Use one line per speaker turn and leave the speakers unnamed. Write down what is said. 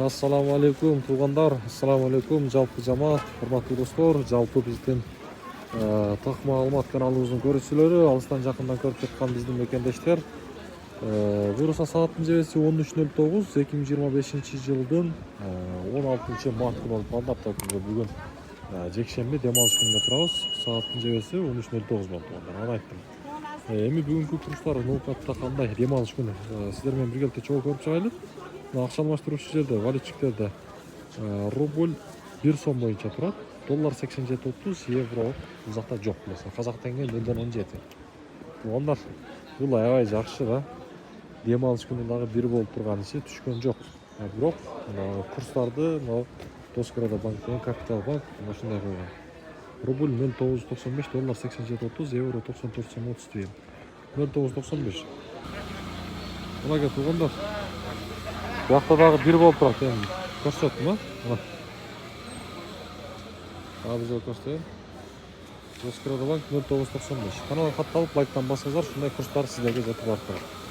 Ассаламу алейкум туугандар, ассаламу алейкум жалпы жамаат, урматтуу достор, жалпы биздин так маалымат каналыбыздын көрүүчүлөрү, алыстан жакындан көрүп жаткан биздин мекендештер. Буюрса сааттын жебеси 13:09, 2025 жылдын 16 марты болуп калды, апта күнгө бүгүн жекшемби дем алыш күнүнө турабыз. Сааттын жебеси 13:09 болуп калды. Аны айттым. Эми бүгүнкү курстар ноутбукта кандай дем алыш күнү сиздер менен биргеликте чогуу көрүп чыгайлы. Акча алмаштыруучу жерде, валютчиктерде рубль 1 сом боюнча турат. Доллар 87.30, евро бул жакта жок. Казак теңге 0.17. Туугандар, бул аябай жакшы да. Дем алыш күнү дагы бир болуп турган иши түшкөн жок. Бирок курстарды Доскорода банктен Капитал банк ушундай койгон. Рубль 0.995, доллар 87.30, евро 94 сом 30 тиен. 0.995. Мына туугандар. Бuyakta dagı bir болуп турат эми. Көрсөттүм а? Биз көрсөтөм. Доскорода банк 0.995. Каналга катталып, лайктан басыңыздар, ушундай курстар сиздерге жетип барып турат.